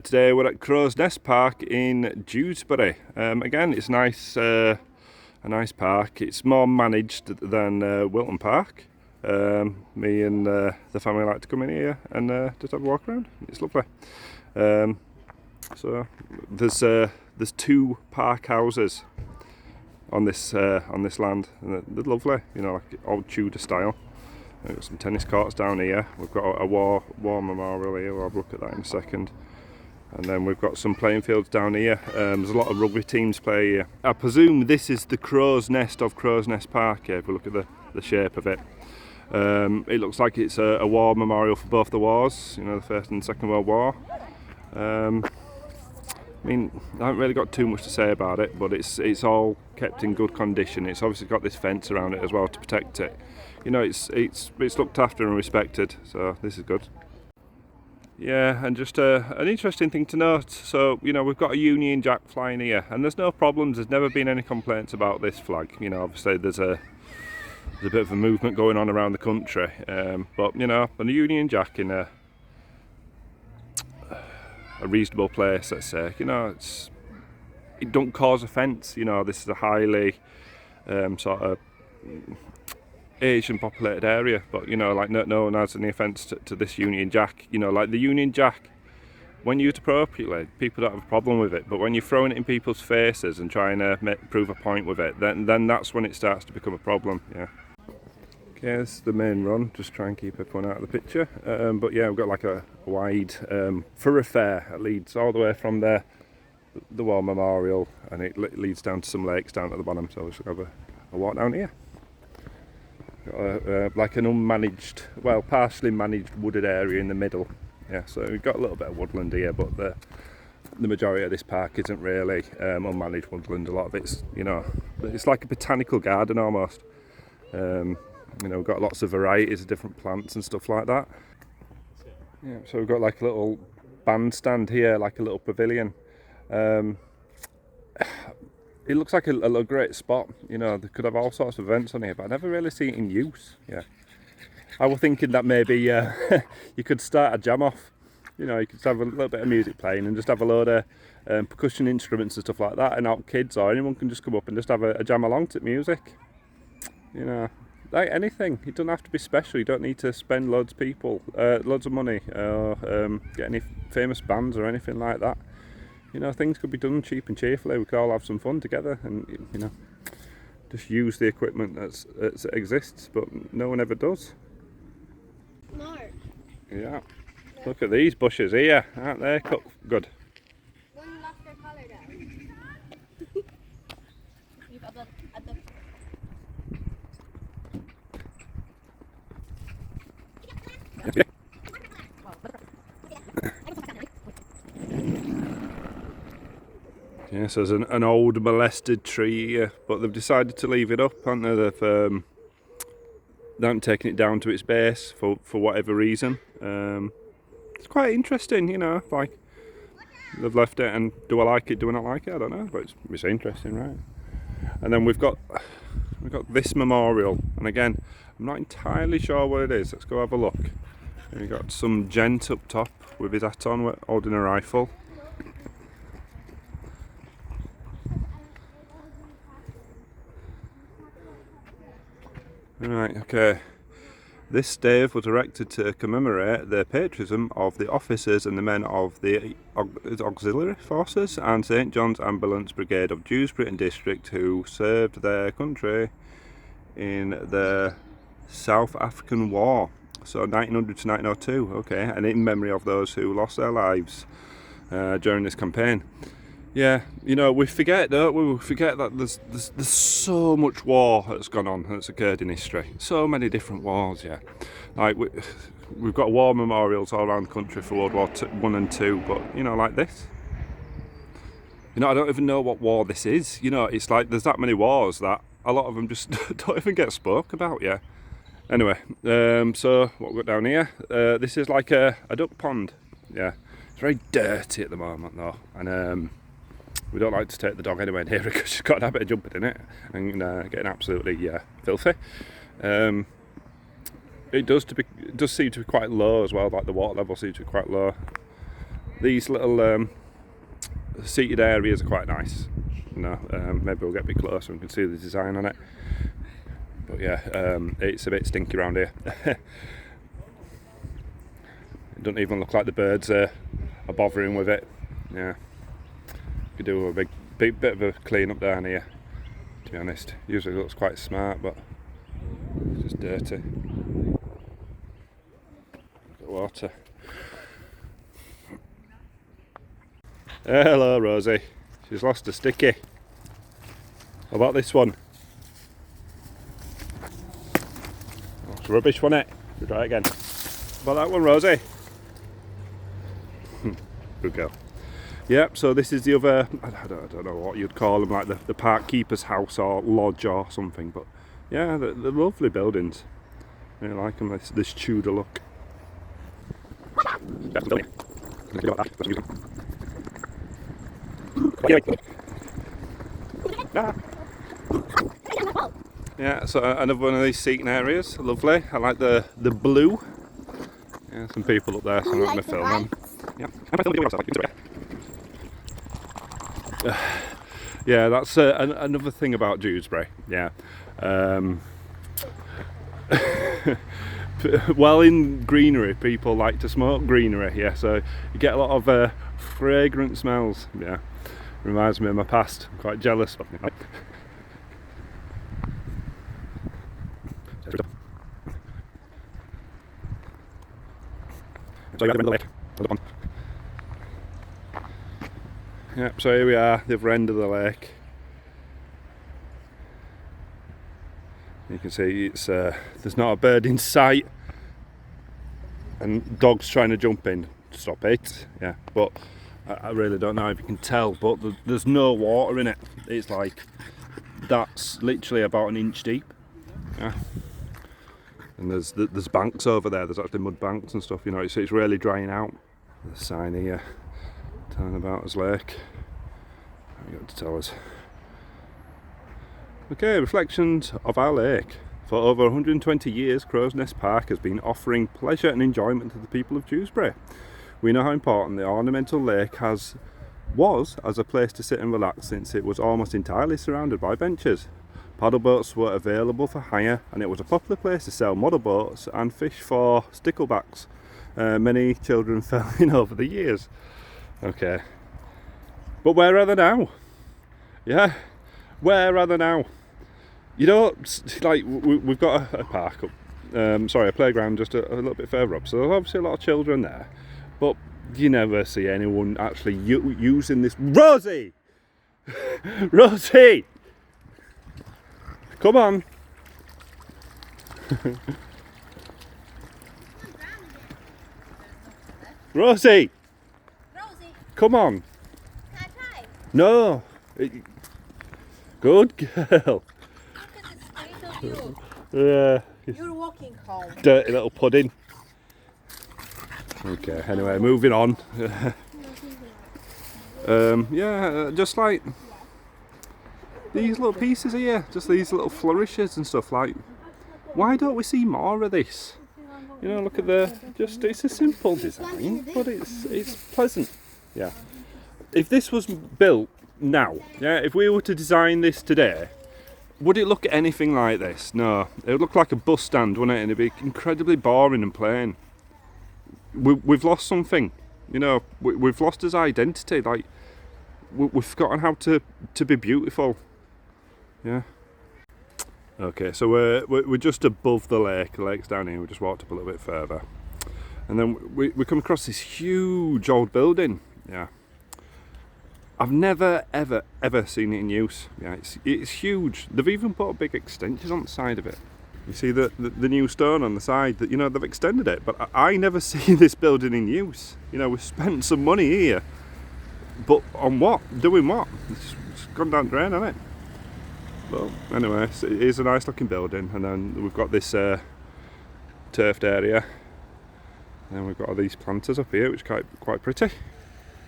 Today we're at Crow's Nest Park in Dewsbury. Again, it's nice, a nice park. It's more managed than Wilton Park. Me and the family like to come in here and just have a walk around. It's lovely. So there's two park houses on this land, and they're lovely. You know, like old Tudor style. We've got some tennis courts down here. We've got a war memorial here. We'll have a look at that in a second. And then we've got some playing fields down here. There's a lot of rugby teams play here. I presume this is the Crow's Nest of Crow's Nest Park here, if we look at the shape of it. It looks like it's a war memorial for both the wars, you know, the First and Second World War. I mean, I haven't really got too much to say about it, but it's all kept in good condition. It's obviously got this fence around it as well to protect it. You know, it's looked after and respected, so this is good. Yeah, and just an interesting thing to note, so, you know, we've got a Union Jack flying here, and there's no problems, there's never been any complaints about this flag. You know, obviously there's a bit of a movement going on around the country, but, you know, a Union Jack in a reasonable place, let's say, you know, it don't cause offence. You know, this is a highly sort of Asian populated area, but, you know, like no one has any offence to this Union Jack. You know, like the Union Jack, when used appropriately, people don't have a problem with it, but when you're throwing it in people's faces and trying to prove a point with it, then that's when it starts to become a problem. Yeah. Okay, this is the main run, just try and keep everyone out of the picture, but yeah, we've got like a wide thoroughfare that leads all the way from the war memorial, and it leads down to some lakes down at the bottom, so we'll just have a walk down here. Like an unmanaged, well, partially managed wooded area in the middle. Yeah, so we've got a little bit of woodland here, but the majority of this park isn't really unmanaged woodland. A lot of it's, you know, it's like a botanical garden almost. You know, we've got lots of varieties of different plants and stuff like that. Yeah, so we've got like a little bandstand here, like a little pavilion. It looks like a great spot. You know, they could have all sorts of events on here, but I never really see it in use. Yeah, I was thinking that maybe you could start a jam off. You know, you could have a little bit of music playing and just have a load of percussion instruments and stuff like that, and out kids or anyone can just come up and just have a jam along to music. You know, like anything. It doesn't have to be special. You don't need to spend loads of money, or get any famous bands or anything like that. You know, things could be done cheap and cheerfully. We could all have some fun together and, you know, just use the equipment that exists, but no one ever does. No. Yeah. Look at these bushes here, aren't they? Good. One left their colour down. You've got the Yes, there's an old molested tree here, but they've decided to leave it up, haven't they? They haven't taken it down to its base for whatever reason. It's quite interesting, you know, like they've left it, and do I like it, do I not like it, I don't know, but it's interesting, right? And then we've got this memorial, and again, I'm not entirely sure what it is. Let's go have a look. And we've got some gent up top with his hat on, holding a rifle. Right, okay. This stave was erected to commemorate the patriotism of the officers and the men of the auxiliary forces and St John's Ambulance Brigade of Dewsbury and District who served their country in the South African War. So 1900 to 1902, okay, and in memory of those who lost their lives during this campaign. Yeah, you know, we forget, don't we? We forget that there's so much war that's gone on, that's occurred in history. So many different wars, yeah. Like, we've got war memorials all around the country for World War I and II, but, you know, like this. You know, I don't even know what war this is. You know, it's like there's that many wars that a lot of them just don't even get spoke about, yeah. Anyway, so what we've got down here, this is like a duck pond, yeah. It's very dirty at the moment, though, and we don't like to take the dog anywhere near it because she's got a habit of jumping in it and getting absolutely filthy. It does seem to be quite low as well, like the water level seems to be quite low. these little seated areas are quite nice. You know, maybe we'll get a bit closer and we can see the design on it. But yeah, it's a bit stinky around here. It doesn't even look like the birds are bothering with it. Yeah, could do a big bit of a clean up down here, to be honest. Usually it looks quite smart, but it's just dirty. Look at the water. Hello Rosie, she's lost a sticky. How about this one? Oh, it's rubbish, wasn't it? We'll try it again. How about that one, Rosie? Good girl. Yep, so this is the other, I don't know what you'd call them, like the park keeper's house or lodge or something, but yeah, they're lovely buildings. I really like them, this Tudor look. Yeah, so another one of these seating areas, lovely. I like the blue. Yeah, some people up there, so I'm not going to film them. Yeah, that's another thing about Dewsbury. Yeah. Well, in greenery, people like to smoke greenery. Yeah, so you get a lot of fragrant smells. Yeah, reminds me of my past. I'm quite jealous. Yep, so here we are, the other end of the lake. You can see it's there's not a bird in sight, and dogs trying to jump in. Stop it! Yeah, but I really don't know if you can tell, but there's no water in it. It's like that's literally about an inch deep. Yeah. And there's banks over there. There's actually mud banks and stuff. You know, it's really drying out. There's a sign here telling about his lake. What have you got to tell us? Okay, reflections of our lake. For over 120 years, Crow's Nest Park has been offering pleasure and enjoyment to the people of Dewsbury. We know how important the ornamental lake was as a place to sit and relax, since it was almost entirely surrounded by benches. Paddle boats were available for hire, and it was a popular place to sell model boats and fish for sticklebacks. Many children fell in over the years. Okay. But where are they now? Yeah, where are they now? You know, like we've got a park up, a playground just a little bit further up, so there's obviously a lot of children there, but you never see anyone actually using this. Rosie! Rosie! Come on! Rosie! Rosie, Come on! can I try? No! Good girl! Look at the state of you. Yeah. You're walking home. Dirty little pudding. Okay, anyway, moving on. Yeah, just like these little pieces here, just these little flourishes and stuff. Like, why don't we see more of this? You know, look at it's a simple design, but it's pleasant. Yeah. If this was built now, yeah, if we were to design this today, would it look anything like this? No, it would look like a bus stand, wouldn't it? And it'd be incredibly boring and plain. We've lost something, you know. We've lost his identity. Like, we've forgotten how to be beautiful. Yeah. Okay, so we're just above the lake. The lake's down here. We just walked up a little bit further, and then we come across this huge old building. Yeah. I've never ever seen it in use. Yeah, it's huge. They've even put big extensions on the side of it. You see the new stone on the side, that, you know, they've extended it, but I never see this building in use. You know, we've spent some money here, but on what? Doing what? It's gone down the drain, hasn't it? Well, anyway, so it is a nice looking building, and then we've got this turfed area, and then we've got all these planters up here, which are quite pretty.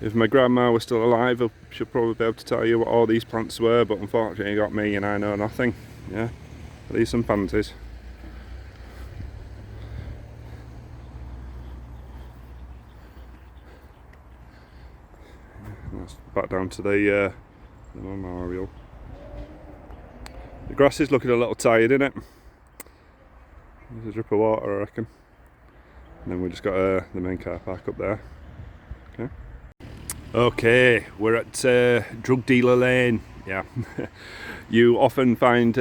If my grandma was still alive, she'll probably be able to tell you what all these plants were, but unfortunately you got me and I know nothing. Yeah, these some pansies. Let's back down to the memorial. The grass is looking a little tired, isn't it? There's a drip of water, I reckon. And then we just got the main car park up there. Okay, we're at Drug Dealer Lane. Yeah, you often find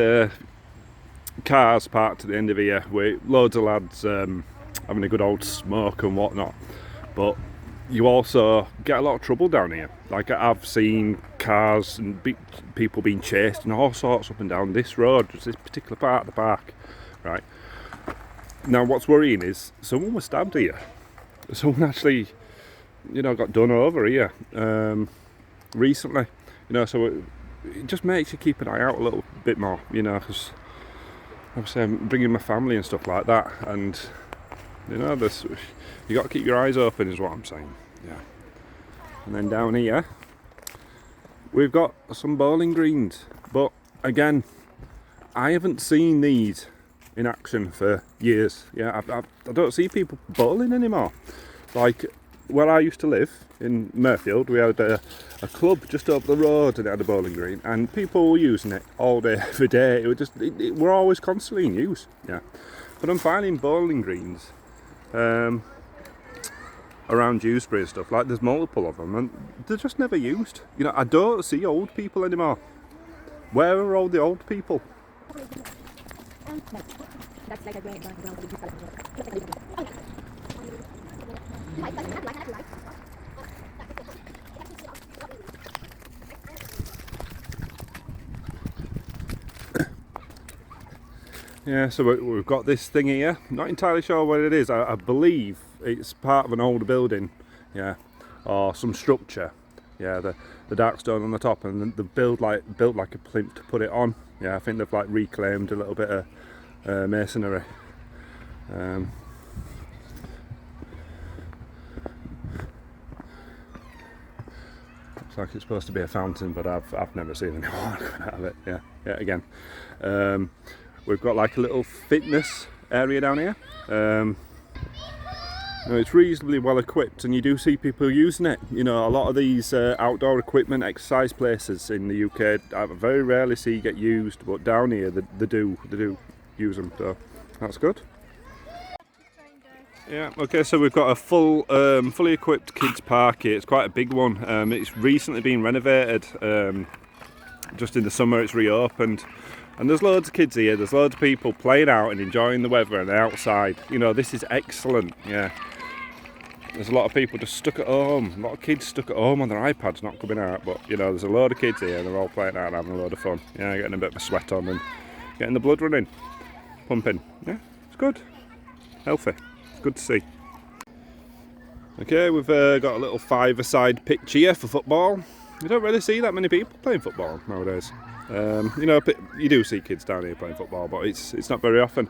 cars parked at the end of here with loads of lads having a good old smoke and whatnot. But you also get a lot of trouble down here. Like, I've seen cars and people being chased and all sorts up and down this road, just this particular part of the park, right? Now, what's worrying is someone was stabbed here. Someone actually, got done over here recently. So it just makes you keep an eye out a little bit more, because obviously I'm bringing my family and stuff like that, and you got to keep your eyes open, is what I'm saying. Yeah. And then down here we've got some bowling greens, but again, I haven't seen these in action for years. Yeah, I don't see people bowling anymore. Like, where I used to live in Murfield, we had a club just over the road and it had a bowling green, and people were using it all day, every day. We're always constantly in use. Yeah, but I'm finding bowling greens around Dewsbury and stuff. Like, there's multiple of them, and they're just never used. I don't see old people anymore. Where are all the old people? Yeah, so we've got this thing here. Not entirely sure what it is. I believe it's part of an old building, yeah, or some structure. Yeah, the dark stone on the top, and the built like a plinth to put it on. Yeah, I think they've like reclaimed a little bit of masonry. Looks like it's supposed to be a fountain, but I've never seen any water coming out of it. Yeah, again. We've got like a little fitness area down here. It's reasonably well equipped, and you do see people using it. A lot of these outdoor equipment exercise places in the UK, I very rarely see get used, but down here they do use them, so that's good. Yeah, okay, so we've got a fully equipped kids park here. It's quite a big one. It's recently been renovated. Just in the summer it's reopened. And there's loads of kids here, there's loads of people playing out and enjoying the weather and outside. This is excellent, yeah. There's a lot of people just stuck at home, a lot of kids stuck at home on their iPads, not coming out, but there's a load of kids here and they're all playing out and having a load of fun. Yeah, getting a bit of a sweat on and getting the blood running, pumping. Yeah, it's good, healthy, it's good to see. Okay, we've got a little five-a-side pitch here for football. You don't really see that many people playing football nowadays. You do see kids down here playing football, but it's not very often.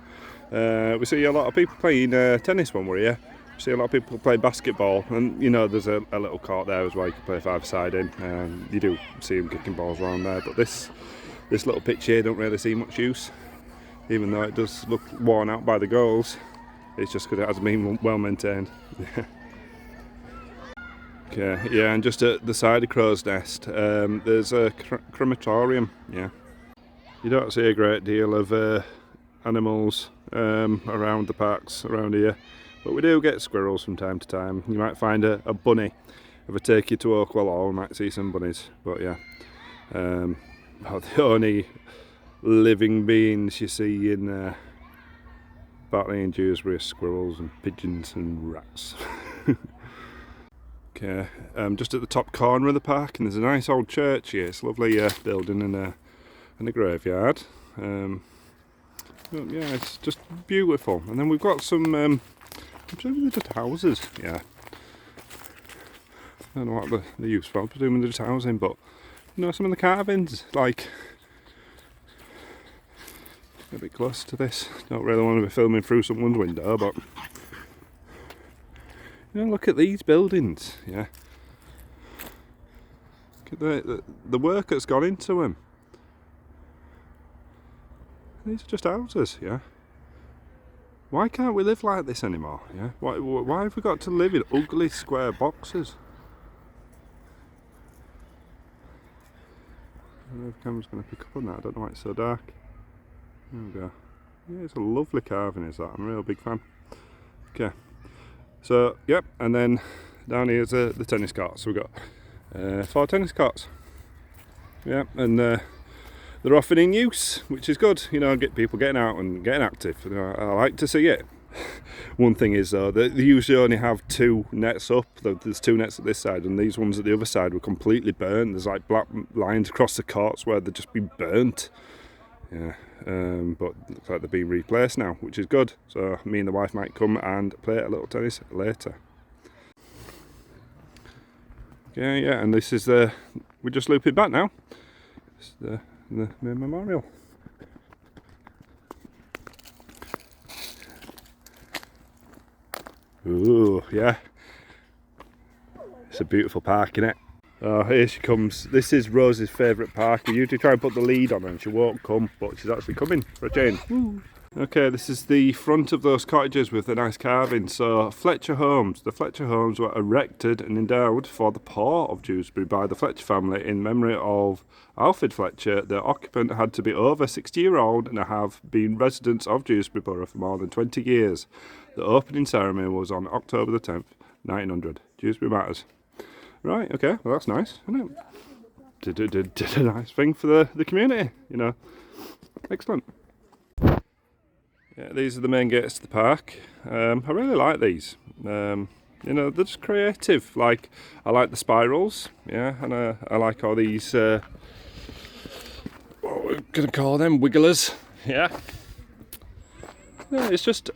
We see a lot of people playing tennis when we're here. We see a lot of people play basketball, and there's a little court there as well. You can play five-a-side in. You do see them kicking balls around there, but this little pitch here don't really see much use, even though it does look worn out by the goals. It's just because it hasn't been well maintained. Okay, yeah, and just at the side of Crow's Nest, there's a crematorium. Yeah, you don't see a great deal of animals around the parks around here, but we do get squirrels from time to time. You might find a bunny. If I take you to Oakwell Hall, you might see some bunnies. But yeah, about the only living beings you see in Bartley and Dewsbury are squirrels and pigeons and rats. Okay, just at the top corner of the park, and there's a nice old church here. It's a lovely building and a graveyard. Yeah, it's just beautiful. And then we've got some, I'm presuming they're just houses. Yeah, I don't know what they're used for. I'm presuming they're just housing, but some of the carvings, like a bit close to this. Don't really want to be filming through someone's window, but. Look at these buildings, yeah. Look at the work that's gone into them. These are just houses, yeah. Why can't we live like this anymore, yeah? Why have we got to live in ugly square boxes? I don't know if the camera's going to pick up on that. I don't know why it's so dark. There we go. Yeah, it's a lovely carving, is that? I'm a real big fan. Okay. So, yep, and then down here's the tennis courts. So we've got 4 tennis courts. Yeah, and they're often in use, which is good. You know, get people getting out and getting active. You know, I like to see it. One thing is though, they usually only have 2 nets up. There's 2 nets at this side, and these ones at the other side were completely burnt. There's like black lines across the courts where they've just been burnt. Yeah, but looks like they're being replaced now, which is good. So me and the wife might come and play a little tennis later. Okay, yeah, and this is we're just looping back now. It's the main memorial. Ooh, yeah. It's a beautiful park, isn't it? Oh, here she comes. This is Rose's favourite park. We usually try and put the lead on her and she won't come, but she's actually coming for a change. Okay, this is the front of those cottages with the nice carving. So, Fletcher Homes. The Fletcher Homes were erected and endowed for the poor of Dewsbury by the Fletcher family in memory of Alfred Fletcher. The occupant had to be over 60-year-old and have been residents of Dewsbury Borough for more than 20 years. The opening ceremony was on October the 10th, 1900. Dewsbury Matters. Right, okay, well that's nice, isn't it? Did a nice thing for the community, you know. Excellent. Yeah, these are the main gates to the park. I really like these. You know, they're just creative. Like, I like the spirals, yeah, and I like all these, what we're going to call them, wigglers, yeah. Yeah, it's just,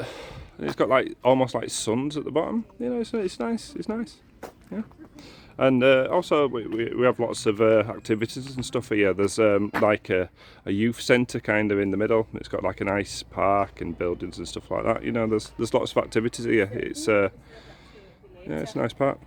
it's got like, almost like suns at the bottom, you know, it's nice, yeah. And also we have lots of activities and stuff here. There's like a youth centre kind of in the middle. It's got like a nice park and buildings and stuff like that. You know, there's lots of activities here. It's yeah, it's a nice park.